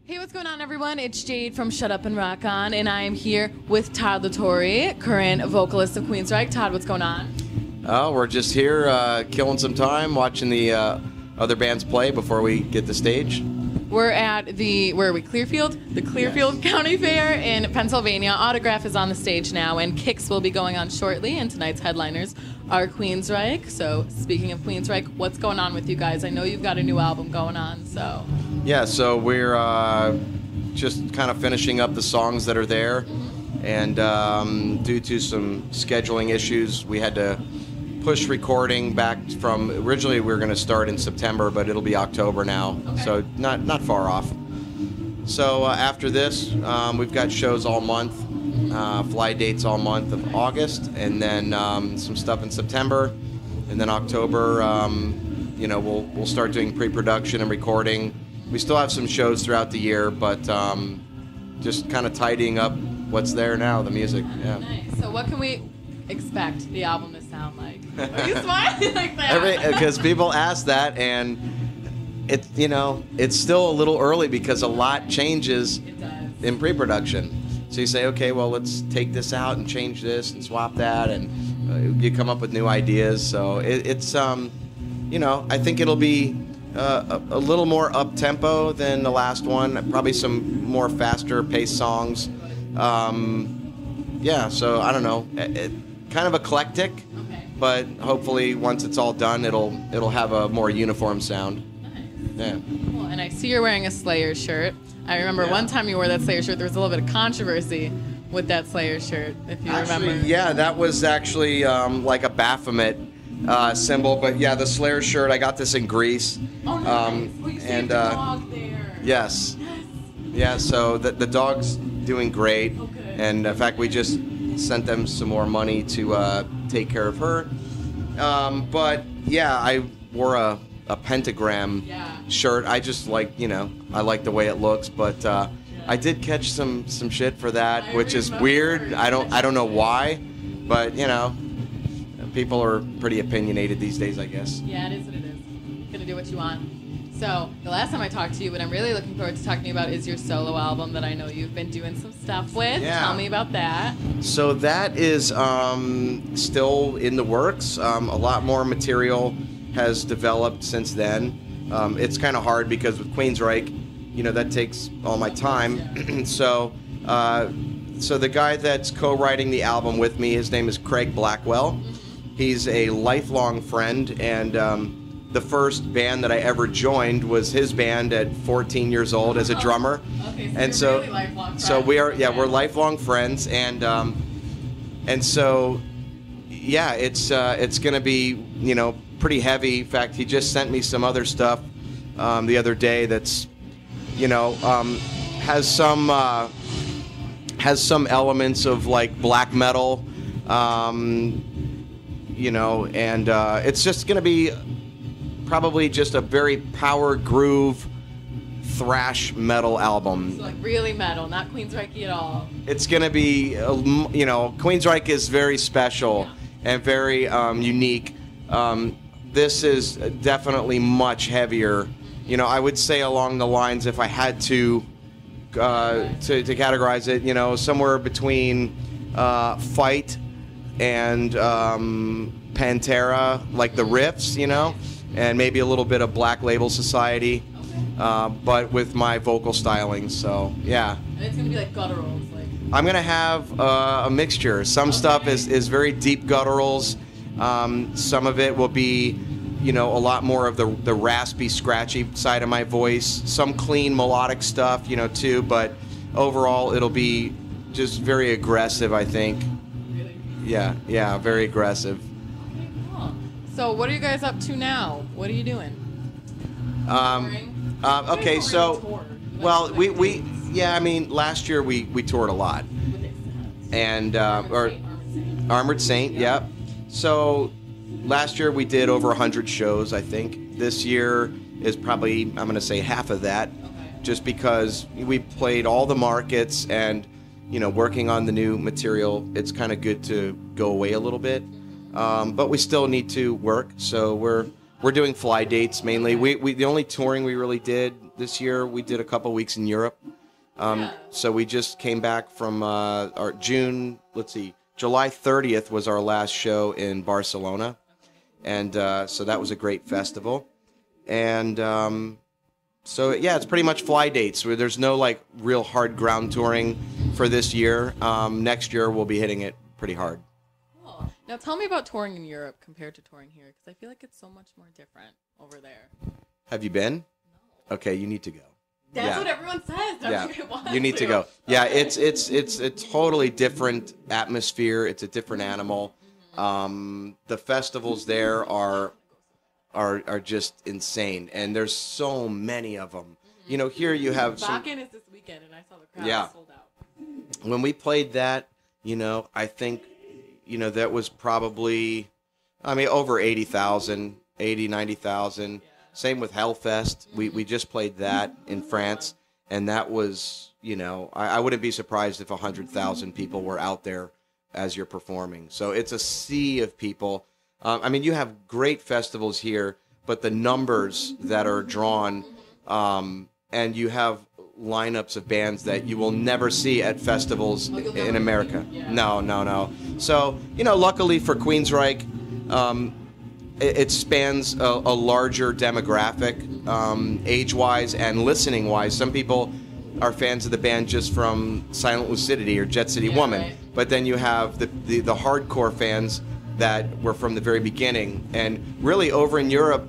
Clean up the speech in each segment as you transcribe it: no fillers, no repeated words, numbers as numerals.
Hey, what's going on, everyone? It's Jade from Shut Up and Rock On, and I am here with Todd La Torre, current vocalist of Queensrÿche. Todd, what's going on? Oh, we're just here killing some time, watching the other bands play before we get the stage. We're at the, where are we, Clearfield? The Clearfield County Fair in Pennsylvania. Autograph is on the stage now, and Kicks will be going on shortly, and tonight's headliners are Queensrÿche. So, speaking of Queensrÿche, what's going on with you guys? I know you've got a new album going on, so... Yeah, so we're just kind of finishing up the songs that are there, and due to some scheduling issues, we had to push recording back from, originally we were going to start in September, but it'll be October now, okay. So not far off. So after this, we've got shows all month, fly dates all month of August, and then some stuff in September, and then October, you know, we'll start doing pre-production and recording. We still have some shows throughout the year, but just kind of tidying up what's there now, the music. Yeah. Nice. So what can we expect the album to sound like? Are you smiling like that? Because people ask that, and it, you know, it's still a little early because a lot changes in pre-production. So you say, okay, well, let's take this out and change this and swap that, and you come up with new ideas. So it's you know, I think it'll be a little more up-tempo than the last one, probably some more faster-paced songs. Yeah, so I don't know, kind of eclectic, okay. But hopefully once it's all done, it'll have a more uniform sound. Nice. Yeah. Cool. And I see you're wearing a Slayer shirt. I remember one time you wore that Slayer shirt, there was a little bit of controversy with that Slayer shirt, if you remember. Yeah, that was actually like a Baphomet symbol, but yeah, the Slayer shirt, I got this in Greece. Oh, nice. Well, you saved the dog there. Yes. Yeah, so the dog's doing great. Oh, good. And in fact, we just sent them some more money to take care of her. But yeah, I wore a pentagram shirt. I just like, you know, I like the way it looks, but I did catch some shit for that, which is weird. I don't know why, but you know, people are pretty opinionated these days, I guess. Yeah, it is what it is. You're gonna do what you want. So, the last time I talked to you, what I'm really looking forward to talking to you about is your solo album that I know you've been doing some stuff with. Yeah. Tell me about that. So that is still in the works. A lot more material has developed since then. It's kind of hard because with Queensrÿche, you know, that takes all my time. So the guy that's co-writing the album with me, his name is Craig Blackwell. He's a lifelong friend, and the first band that I ever joined was his band at 14 years old as a drummer. Okay, so and so, really lifelong friends. So we're lifelong friends, and so yeah, it's gonna be, you know, pretty heavy. In fact, he just sent me some other stuff the other day that's, you know, has some elements of like black metal, you know, and it's just gonna be probably just a very power groove thrash metal album. So like really metal, not Queensrÿche at all. It's gonna be, you know, Queensrÿche is very special and very unique. This is definitely much heavier. You know, I would say along the lines, if I had to categorize it, you know, somewhere between Fight and Pantera, like the riffs, you know, and maybe a little bit of Black Label Society, but with my vocal styling. So yeah. And it's gonna be like gutturals, like. I'm gonna have a mixture. Some stuff is very deep gutturals. Some of it will be, you know, a lot more of the raspy, scratchy side of my voice. Some clean melodic stuff, you know, too. But overall, it'll be just very aggressive, I think. Really? Yeah, very aggressive. Okay, cool. So what are you guys up to now? What are you doing? Okay, so, well, we yeah, I mean, last year we toured a lot. And Armored Saint, yep. So last year we did over 100 shows, I think. This year is probably, I'm going to say, half of that, just because we played all the markets, and, you know, working on the new material, it's kind of good to go away a little bit. But we still need to work, so we're doing fly dates mainly. The only touring we really did this year we did a couple weeks in Europe. So we just came back from our July 30th was our last show in Barcelona. And so that was a great festival. And so, yeah, it's pretty much fly dates. Where there's no, like, real hard ground touring for this year. Next year we'll be hitting it pretty hard. Cool. Now tell me about touring in Europe compared to touring here, because I feel like it's so much more different over there. Have you been? No. Okay, you need to go. That's what everyone says. Yeah, you need to go. Yeah, it's a totally different atmosphere. It's a different animal. The festivals there are just insane, and there's so many of them. You know, here you have Wacken is this weekend, and I saw the crowd sold out. When we played that, you know, I think, you know, that was probably, I mean, over 80,000, 80, 90,000. Yeah. Same with Hellfest. We just played that in France, and that was, you know, I wouldn't be surprised if 100,000 people were out there as you're performing. So it's a sea of people. I mean, you have great festivals here, but the numbers that are drawn, and you have lineups of bands that you will never see at festivals in America. Yeah. No. So, you know, luckily for Queensrÿche, it spans a larger demographic, age-wise and listening-wise. Some people are fans of the band just from Silent Lucidity or Jet City Woman, right. But then you have the hardcore fans that were from the very beginning. And really, over in Europe,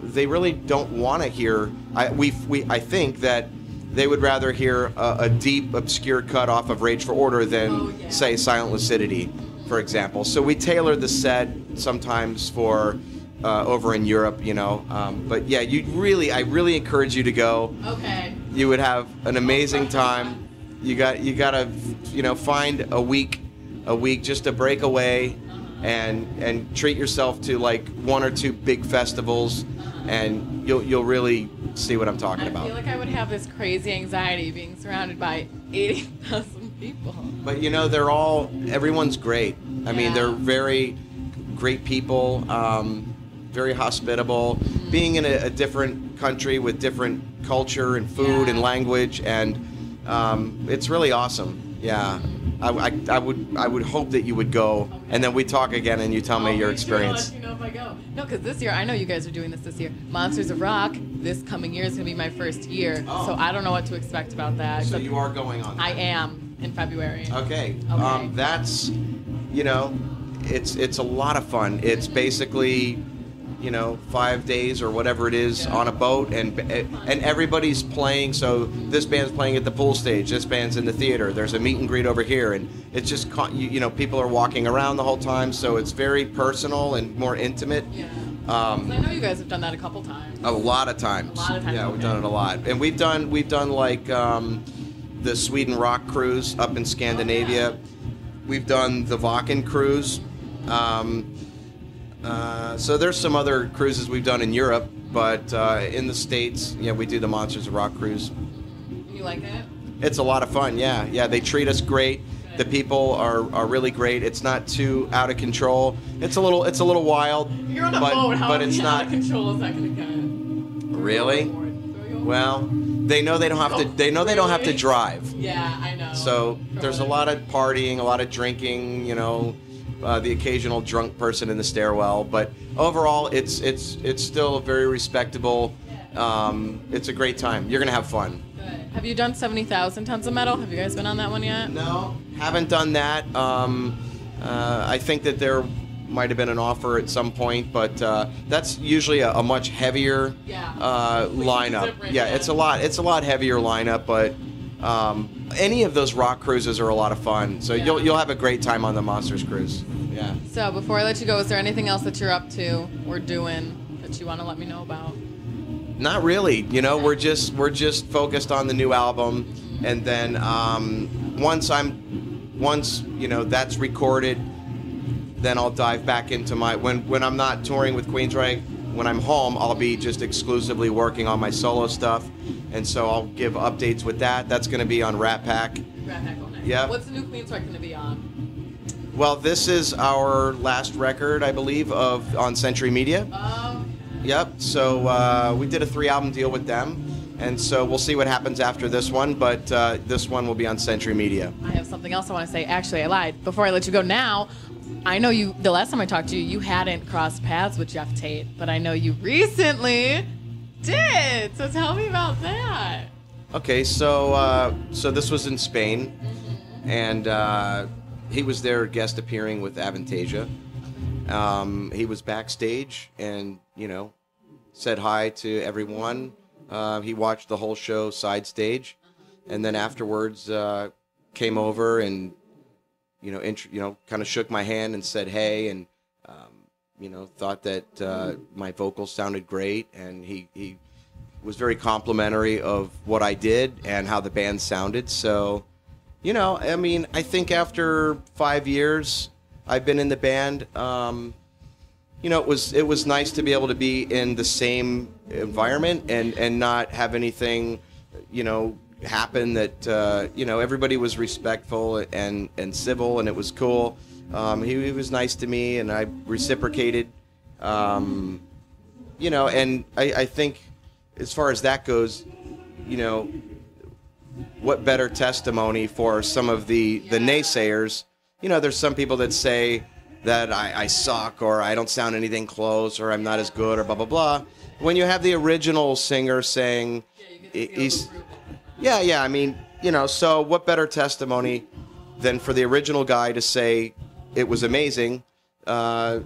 they really don't want to hear. I think that they would rather hear a deep, obscure cut off of Rage for Order than say Silent Lucidity, for example. So we tailor the set sometimes for over in Europe, you know. But yeah, I really encourage you to go. Okay. You would have an amazing time. You gotta, you know, find a week just to break away, and treat yourself to like one or two big festivals, and you'll really see what I'm talking about. I feel like I would have this crazy anxiety being surrounded by 80,000 people. But you know, everyone's great. I mean, they're very great people, very hospitable. Mm-hmm. Being in a different country with different culture and food and language, and it's really awesome. Yeah. I would hope that you would go, and then we talk again, and you tell me your experience. Sure, I'll let you know if I go. No, because this year, I know you guys are doing this year. Monsters of Rock, this coming year is going to be my first year, so I don't know what to expect about that. So you are going on that? I am, in February. Okay. That's, you know, it's a lot of fun. It's basically, you know, 5 days or whatever it is on a boat, and everybody's playing. So this band's playing at the pool stage, this band's in the theater, there's a meet and greet over here, and it's just, you know, people are walking around the whole time, so it's very personal and more intimate. I know you guys have done that a couple times. A lot of times. Yeah, we've done it a lot, and we've done like the Sweden Rock Cruise up in Scandinavia. We've done the Wacken Cruise. So there's some other cruises we've done in Europe, but in the States, we do the Monsters of Rock cruise. You like it? It's a lot of fun, yeah. They treat us great. The people are really great. It's not too out of control. It's a little wild. You're on a boat. How but it's not out of control is that going to get? Really? Well, they know they don't have to. They know they don't have to drive. Yeah, I know. So there's a lot of partying, a lot of drinking. You know. The occasional drunk person in the stairwell, but overall, it's still very respectable. It's a great time. You're gonna have fun. Good. Have you done 70,000 Tons of Metal? Have you guys been on that one yet? No, haven't done that. I think that there might have been an offer at some point, but that's usually a much heavier lineup. It's a lot heavier lineup, but. Any of those rock cruises are a lot of fun, so you'll have a great time on the Monsters cruise. Yeah. So before I let you go, is there anything else that you're up to or doing that you want to let me know about? Not really. You know, we're just focused on the new album, and then once that's recorded, then I'll dive back into my when I'm not touring with Queensrÿche. When I'm home, I'll be just exclusively working on my solo stuff, and so I'll give updates with that. That's going to be on Rat Pack. Rat Pack, okay. Yeah. What's the new Queensrÿche going to be on? Well, this is our last record, I believe, on Century Media. Oh. Yep. So we did a 3-album deal with them, and so we'll see what happens after this one. But this one will be on Century Media. I have something else I want to say. Actually, I lied. Before I let you go now, I know you. The last time I talked to you, you hadn't crossed paths with Jeff Tate, but I know you recently did. So tell me about that. Okay. So this was in Spain, and he was there guest appearing with Avantasia. He was backstage and, said hi to everyone. He watched the whole show side stage, and then afterwards came over and, kind of shook my hand and said hey, and, thought that my vocals sounded great, and he was very complimentary of what I did and how the band sounded. So, I think after 5 years I've been in the band, it was nice to be able to be in the same environment and not have anything, happen that, everybody was respectful and civil, and it was cool. He was nice to me, and I reciprocated, and I think as far as that goes, what better testimony for some of the naysayers. There's some people that say that I suck, or I don't sound anything close, or I'm not as good, or blah, blah, blah. When you have the original singer saying he's... so what better testimony than for the original guy to say it was amazing, so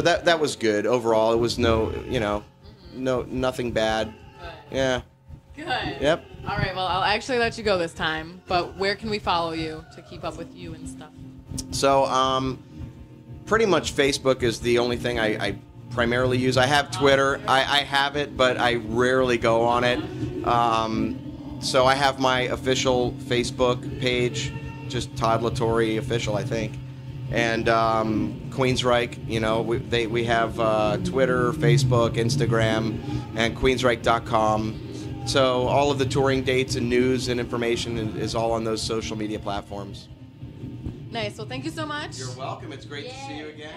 that was good overall. It was nothing bad. Yeah. Good. Yep. All right, well, I'll actually let you go this time, but where can we follow you to keep up with you and stuff? So, pretty much Facebook is the only thing I primarily use. I have Twitter. I have it, but I rarely go on it. So I have my official Facebook page, just Todd La Torre official, I think. And Queensrÿche, we have Twitter, Facebook, Instagram, and Queensrÿche.com. So all of the touring dates and news and information is all on those social media platforms. Nice. Well, thank you so much. You're welcome. It's great to see you again.